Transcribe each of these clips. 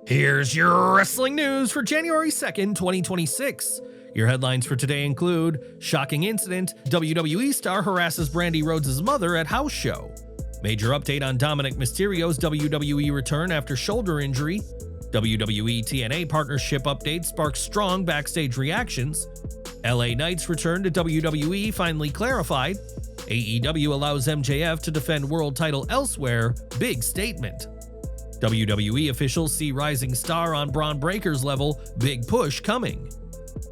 Here's your wrestling news for January 2nd, 2026. Your headlines for today include: shocking incident, WWE star harasses Brandi Rhodes' mother at house show. Major update on Dominik Mysterio's WWE return after shoulder injury. WWE TNA partnership update sparks strong backstage reactions. LA Knight's return to WWE finally clarified. AEW allows MJF to defend world title elsewhere, big statement. WWE officials see rising star on Bron Breaker's level, big push coming.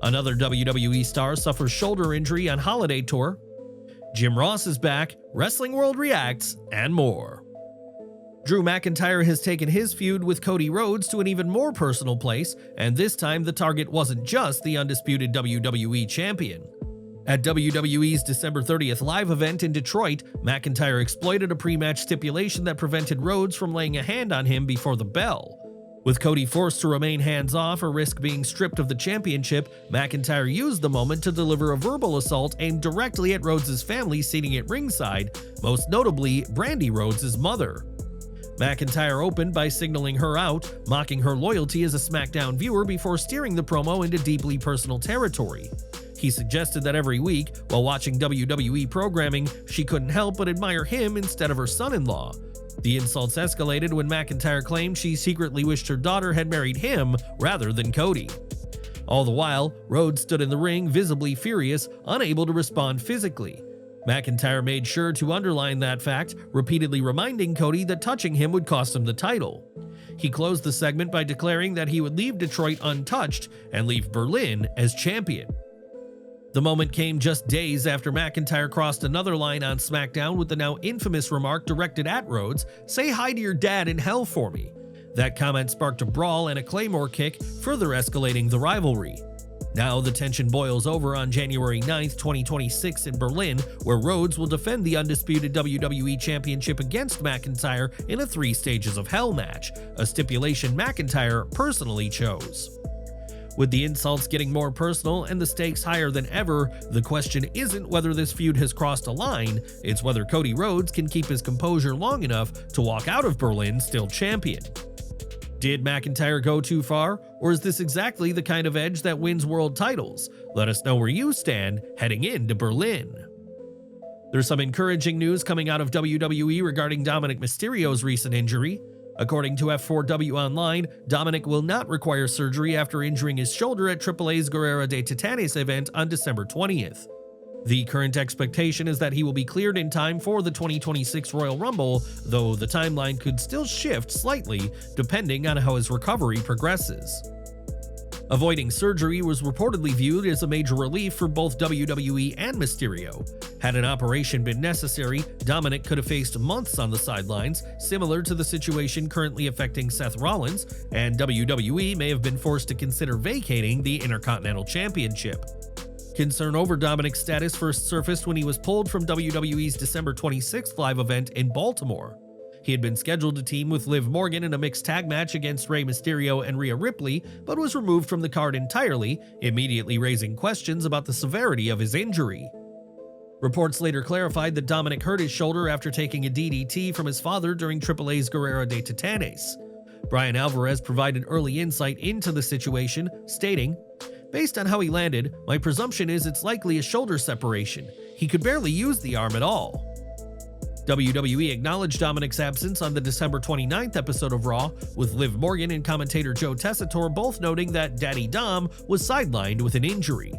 Another WWE star suffers shoulder injury on holiday tour. Jim Ross is back, Wrestling World reacts, and more. Drew McIntyre has taken his feud with Cody Rhodes to an even more personal place, and this time the target wasn't just the undisputed WWE Champion. At WWE's December 30th live event in Detroit, McIntyre exploited a pre-match stipulation that prevented Rhodes from laying a hand on him before the bell. With Cody forced to remain hands-off or risk being stripped of the championship, McIntyre used the moment to deliver a verbal assault aimed directly at Rhodes' family seating at ringside, most notably Brandi Rhodes' mother. McIntyre opened by signaling her out, mocking her loyalty as a SmackDown viewer before steering the promo into deeply personal territory. He suggested that every week, while watching WWE programming, she couldn't help but admire him instead of her son-in-law. The insults escalated when McIntyre claimed she secretly wished her daughter had married him rather than Cody. All the while, Rhodes stood in the ring visibly furious, unable to respond physically. McIntyre made sure to underline that fact, repeatedly reminding Cody that touching him would cost him the title. He closed the segment by declaring that he would leave Detroit untouched and leave Berlin as champion. The moment came just days after McIntyre crossed another line on SmackDown with the now infamous remark directed at Rhodes, "Say hi to your dad in hell for me." That comment sparked a brawl and a Claymore kick, further escalating the rivalry. Now the tension boils over on January 9th, 2026 in Berlin, where Rhodes will defend the undisputed WWE Championship against McIntyre in a 3 Stages of Hell match, a stipulation McIntyre personally chose. With the insults getting more personal and the stakes higher than ever, the question isn't whether this feud has crossed a line, it's whether Cody Rhodes can keep his composure long enough to walk out of Berlin still champion. Did McIntyre go too far, or is this exactly the kind of edge that wins world titles? Let us know where you stand heading into Berlin. There's some encouraging news coming out of WWE regarding Dominik Mysterio's recent injury. According to F4W Online, Dominik will not require surgery after injuring his shoulder at AAA's Guerrera de Titanes event on December 20th. The current expectation is that he will be cleared in time for the 2026 Royal Rumble, though the timeline could still shift slightly depending on how his recovery progresses. Avoiding surgery was reportedly viewed as a major relief for both WWE and Mysterio. Had an operation been necessary, Dominik could have faced months on the sidelines, similar to the situation currently affecting Seth Rollins, and WWE may have been forced to consider vacating the Intercontinental Championship. Concern over Dominik's status first surfaced when he was pulled from WWE's December 26th live event in Baltimore. He had been scheduled to team with Liv Morgan in a mixed tag match against Rey Mysterio and Rhea Ripley, but was removed from the card entirely, immediately raising questions about the severity of his injury. Reports later clarified that Dominik hurt his shoulder after taking a DDT from his father during AAA's Guerrera de Titanes. Brian Alvarez provided early insight into the situation, stating, "Based on how he landed, my presumption is it's likely a shoulder separation. He could barely use the arm at all." WWE acknowledged Dominik's absence on the December 29th episode of Raw, with Liv Morgan and commentator Joe Tessitore both noting that Daddy Dom was sidelined with an injury.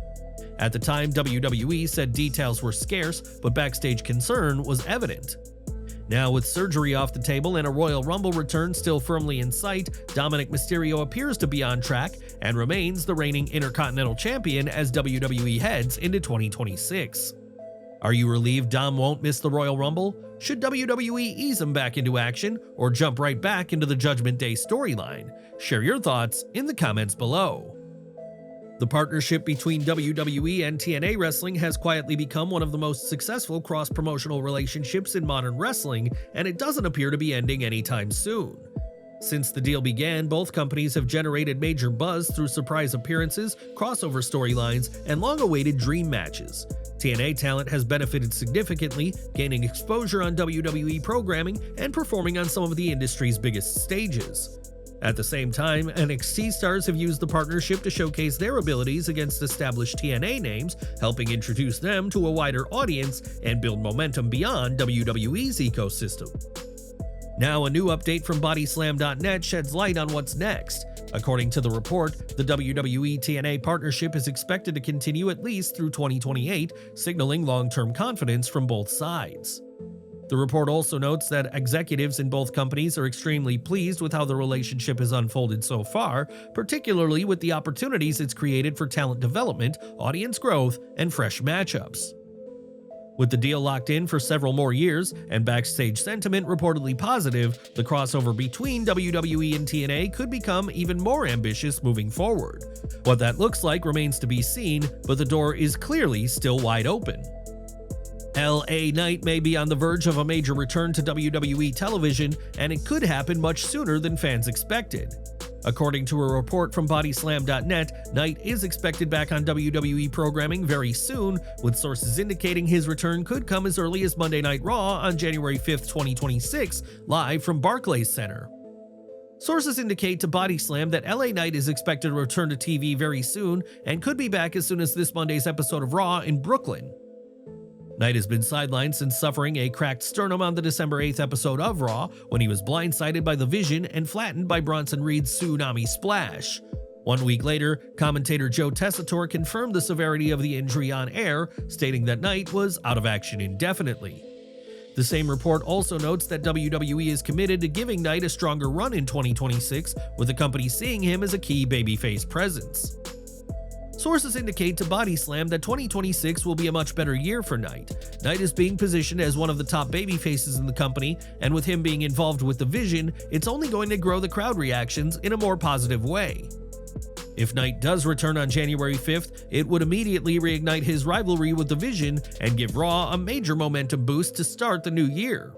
At the time, WWE said details were scarce, but backstage concern was evident. Now, with surgery off the table and a Royal Rumble return still firmly in sight, Dominik Mysterio appears to be on track and remains the reigning Intercontinental Champion as WWE heads into 2026. Are you relieved Dom won't miss the Royal Rumble? Should WWE ease him back into action or jump right back into the Judgment Day storyline? Share your thoughts in the comments below. The partnership between WWE and TNA Wrestling has quietly become one of the most successful cross-promotional relationships in modern wrestling, and it doesn't appear to be ending anytime soon. Since the deal began, both companies have generated major buzz through surprise appearances, crossover storylines, and long-awaited dream matches. TNA talent has benefited significantly, gaining exposure on WWE programming and performing on some of the industry's biggest stages. At the same time, NXT stars have used the partnership to showcase their abilities against established TNA names, helping introduce them to a wider audience and build momentum beyond WWE's ecosystem. Now, a new update from Bodyslam.net sheds light on what's next. According to the report, the WWE TNA partnership is expected to continue at least through 2028, signaling long-term confidence from both sides. The report also notes that executives in both companies are extremely pleased with how the relationship has unfolded so far, particularly with the opportunities it's created for talent development, audience growth, and fresh matchups. With the deal locked in for several more years and backstage sentiment reportedly positive, the crossover between WWE and TNA could become even more ambitious moving forward. What that looks like remains to be seen, but the door is clearly still wide open. LA Knight may be on the verge of a major return to WWE television, and it could happen much sooner than fans expected. According to a report from Bodyslam.net, Knight is expected back on WWE programming very soon, with sources indicating his return could come as early as Monday Night Raw on January 5th, 2026, live from Barclays Center. Sources indicate to Bodyslam that LA Knight is expected to return to TV very soon and could be back as soon as this Monday's episode of Raw in Brooklyn. Knight has been sidelined since suffering a cracked sternum on the December 8th episode of Raw, when he was blindsided by the Vision and flattened by Bronson Reed's Tsunami Splash. 1 week later, commentator Joe Tessitore confirmed the severity of the injury on air, stating that Knight was out of action indefinitely. The same report also notes that WWE is committed to giving Knight a stronger run in 2026, with the company seeing him as a key babyface presence. Sources indicate to Bodyslam that 2026 will be a much better year for Knight. Knight is being positioned as one of the top babyfaces in the company, and with him being involved with the Vision, it's only going to grow the crowd reactions in a more positive way. If Knight does return on January 5th, it would immediately reignite his rivalry with the Vision and give Raw a major momentum boost to start the new year.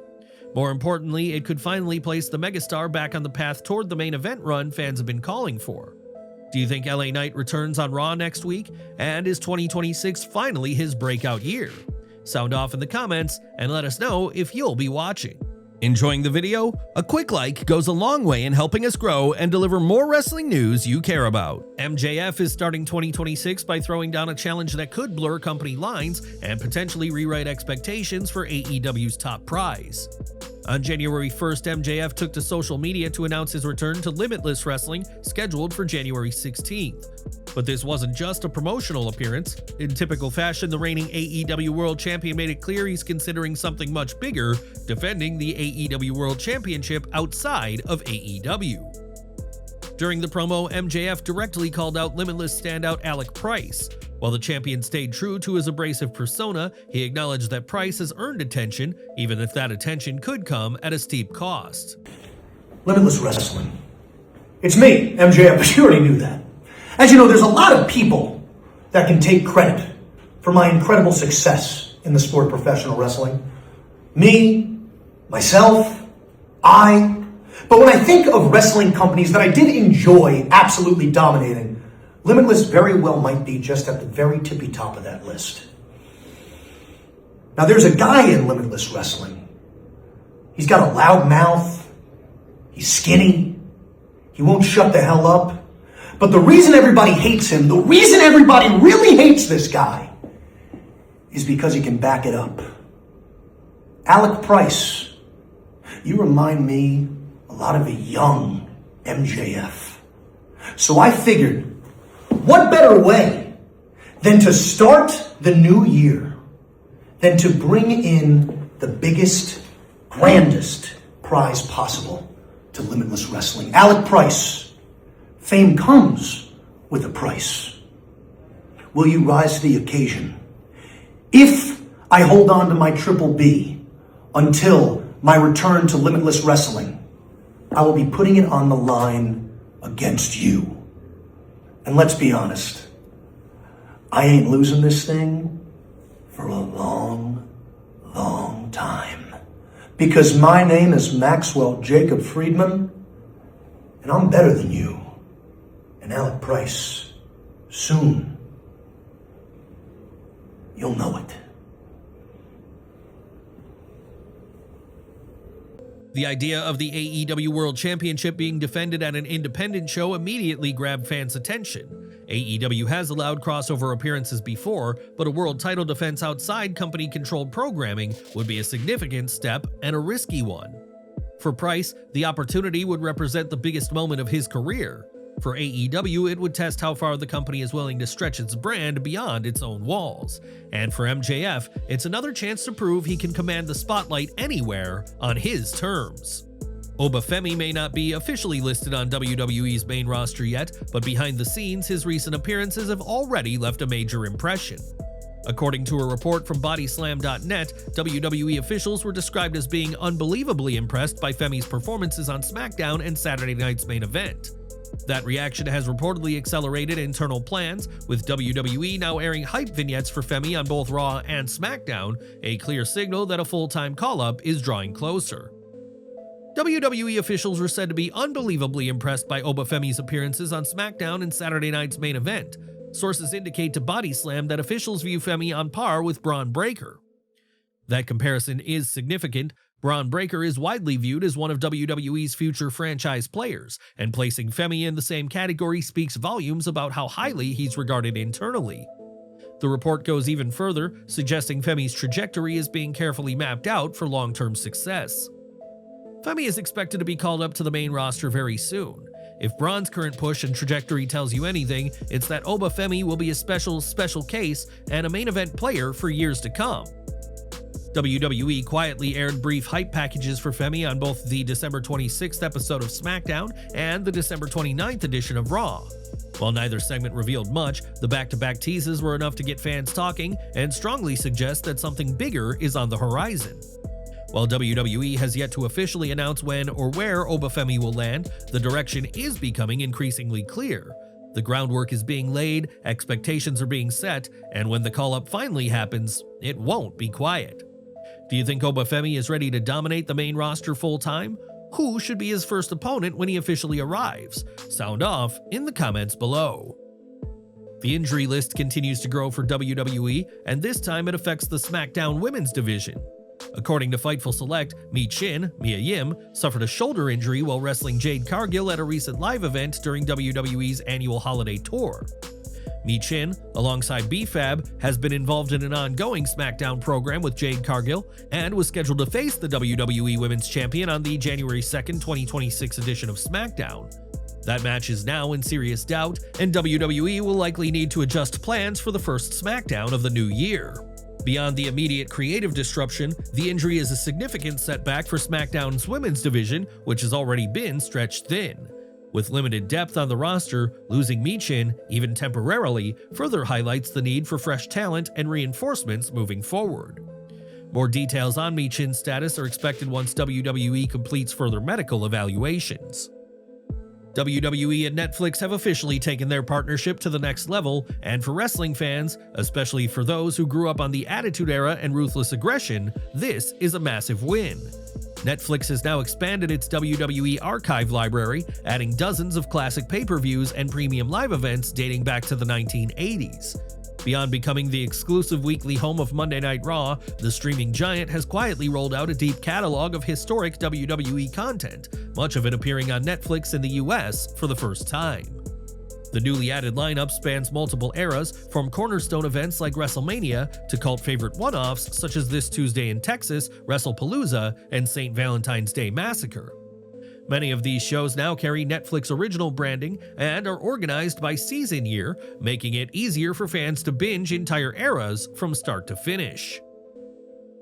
More importantly, it could finally place the megastar back on the path toward the main event run fans have been calling for. Do you think LA Knight returns on Raw next week? And is 2026 finally his breakout year? Sound off in the comments and let us know if you'll be watching. Enjoying the video? A quick like goes a long way in helping us grow and deliver more wrestling news you care about. MJF is starting 2026 by throwing down a challenge that could blur company lines and potentially rewrite expectations for AEW's top prize. On January 1st, MJF took to social media to announce his return to Limitless Wrestling, scheduled for January 16th. But this wasn't just a promotional appearance. In typical fashion, the reigning AEW World Champion made it clear he's considering something much bigger, defending the AEW World Championship outside of AEW. During the promo, MJF directly called out Limitless standout Alec Price. While the champion stayed true to his abrasive persona, he acknowledged that Price has earned attention, even if that attention could come at a steep cost. Limitless Wrestling. It's me, MJF, but you already knew that. As you know, there's a lot of people that can take credit for my incredible success in the sport of professional wrestling. Me, myself, I. But when I think of wrestling companies that I did enjoy absolutely dominating, Limitless very well might be just at the very tippy top of that list. Now, there's a guy in Limitless Wrestling. He's got a loud mouth. He's skinny. He won't shut the hell up. But the reason everybody hates him, the reason everybody really hates this guy, is because he can back it up. Alec Price, you remind me a lot of a young MJF. So I figured, what better way than to start the new year than to bring in the biggest, grandest prize possible to Limitless Wrestling? Alec Price. Fame comes with a price. Will you rise to the occasion? If I hold on to my Triple B until my return to Limitless Wrestling, I will be putting it on the line against you. And let's be honest, I ain't losing this thing for a long, long time. Because my name is Maxwell Jacob Friedman, and I'm better than you. And Alec Price, soon, you'll know it. The idea of the AEW World Championship being defended at an independent show immediately grabbed fans' attention. AEW has allowed crossover appearances before, but a world title defense outside company-controlled programming would be a significant step and a risky one. For Price, the opportunity would represent the biggest moment of his career. For AEW, it would test how far the company is willing to stretch its brand beyond its own walls. And for MJF, it's another chance to prove he can command the spotlight anywhere on his terms. Oba Femi may not be officially listed on WWE's main roster yet, but behind the scenes, his recent appearances have already left a major impression. According to a report from Bodyslam.net, WWE officials were described as being unbelievably impressed by Femi's performances on SmackDown and Saturday night's main event. That reaction has reportedly accelerated internal plans, with WWE now airing hype vignettes for Femi on both Raw and SmackDown, a clear signal that a full-time call-up is drawing closer. WWE officials were said to be unbelievably impressed by Oba Femi's appearances on SmackDown and Saturday night's main event. Sources indicate to Bodyslam that officials view Femi on par with Bron Breakker. That comparison is significant. Bron Breakker is widely viewed as one of WWE's future franchise players, and placing Femi in the same category speaks volumes about how highly he's regarded internally. The report goes even further, suggesting Femi's trajectory is being carefully mapped out for long-term success. Femi is expected to be called up to the main roster very soon. If Bron's current push and trajectory tells you anything, it's that Oba Femi will be a special case and a main event player for years to come. WWE quietly aired brief hype packages for Femi on both the December 26th episode of SmackDown and the December 29th edition of Raw. While neither segment revealed much, the back-to-back teases were enough to get fans talking and strongly suggest that something bigger is on the horizon. While WWE has yet to officially announce when or where Oba Femi will land, the direction is becoming increasingly clear. The groundwork is being laid, expectations are being set, and when the call-up finally happens, it won't be quiet. Do you think Oba Femi is ready to dominate the main roster full-time? Who should be his first opponent when he officially arrives? Sound off in the comments below. The injury list continues to grow for WWE, and this time it affects the SmackDown women's division. According to Fightful Select, Michin, Mia Yim, suffered a shoulder injury while wrestling Jade Cargill at a recent live event during WWE's annual holiday tour. Michin, alongside B-Fab, has been involved in an ongoing SmackDown program with Jade Cargill and was scheduled to face the WWE Women's Champion on the January 2nd, 2026 edition of SmackDown. That match is now in serious doubt, and WWE will likely need to adjust plans for the first SmackDown of the new year. Beyond the immediate creative disruption, the injury is a significant setback for SmackDown's women's division, which has already been stretched thin. With limited depth on the roster, losing Michin, even temporarily, further highlights the need for fresh talent and reinforcements moving forward. More details on Michin's status are expected once WWE completes further medical evaluations. WWE and Netflix have officially taken their partnership to the next level, and for wrestling fans, especially for those who grew up on the Attitude Era and Ruthless Aggression, this is a massive win. Netflix has now expanded its WWE archive library, adding dozens of classic pay-per-views and premium live events dating back to the 1980s. Beyond becoming the exclusive weekly home of Monday Night Raw, the streaming giant has quietly rolled out a deep catalog of historic WWE content, much of it appearing on Netflix in the US for the first time. The newly added lineup spans multiple eras, from cornerstone events like WrestleMania to cult favorite one-offs such as this Tuesday in Texas, WrestlePalooza, and St. Valentine's Day Massacre. Many of these shows now carry Netflix original branding and are organized by season year, making it easier for fans to binge entire eras from start to finish.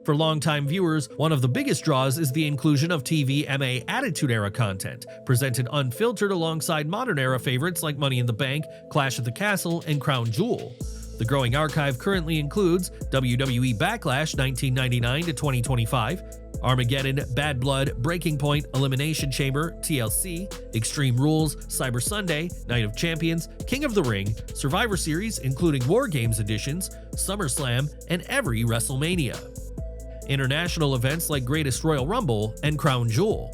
For longtime viewers, one of the biggest draws is the inclusion of TVMA Attitude Era content, presented unfiltered alongside modern era favorites like Money in the Bank, Clash at the Castle, and Crown Jewel. The growing archive currently includes WWE Backlash 1999 to 2025, Armageddon, Bad Blood, Breaking Point, Elimination Chamber, TLC, Extreme Rules, Cyber Sunday, Night of Champions, King of the Ring, Survivor Series including War Games editions, SummerSlam, and every WrestleMania. International events like Greatest Royal Rumble and Crown Jewel.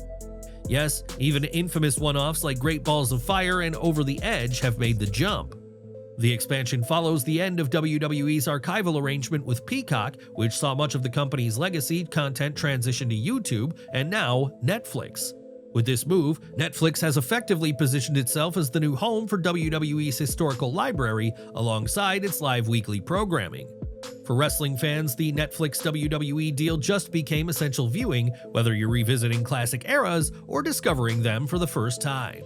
Yes, even infamous one-offs like Great Balls of Fire and Over the Edge have made the jump. The expansion follows the end of WWE's archival arrangement with Peacock, which saw much of the company's legacy content transition to YouTube and now Netflix. With this move, Netflix has effectively positioned itself as the new home for WWE's historical library alongside its live weekly programming. For wrestling fans, the Netflix WWE deal just became essential viewing, whether you're revisiting classic eras or discovering them for the first time.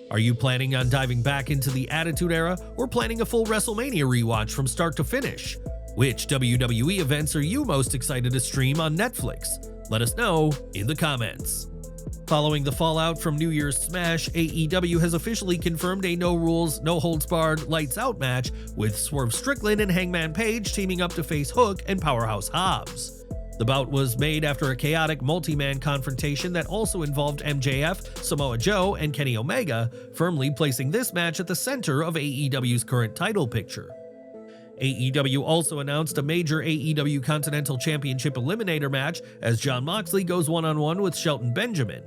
Are you planning on diving back into the Attitude Era or planning a full WrestleMania rewatch from start to finish? Which WWE events are you most excited to stream on Netflix? Let us know in the comments. Following the fallout from New Year's Smash, AEW has officially confirmed a no-rules, no-holds-barred, lights-out match with Swerve Strickland and Hangman Page teaming up to face Hook and Powerhouse Hobbs. The bout was made after a chaotic multi-man confrontation that also involved MJF, Samoa Joe, and Kenny Omega, firmly placing this match at the center of AEW's current title picture. AEW also announced a major AEW Continental Championship Eliminator match as Jon Moxley goes one-on-one with Shelton Benjamin.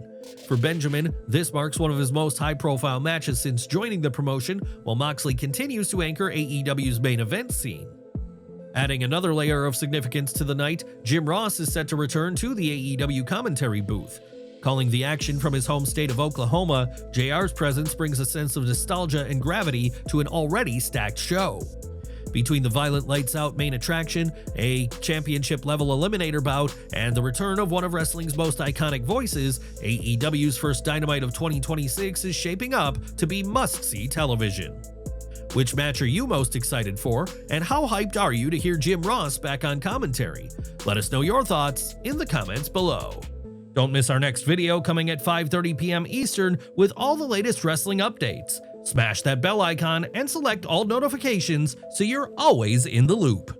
For Benjamin, this marks one of his most high-profile matches since joining the promotion, while Moxley continues to anchor AEW's main event scene. Adding another layer of significance to the night, Jim Ross is set to return to the AEW commentary booth. Calling the action from his home state of Oklahoma, JR's presence brings a sense of nostalgia and gravity to an already stacked show. Between the violent lights-out main attraction, a championship-level eliminator bout, and the return of one of wrestling's most iconic voices, AEW's first Dynamite of 2026 is shaping up to be must-see television. Which match are you most excited for, and how hyped are you to hear Jim Ross back on commentary? Let us know your thoughts in the comments below. Don't miss our next video coming at 5:30 p.m. Eastern with all the latest wrestling updates. Smash that bell icon and select all notifications so you're always in the loop.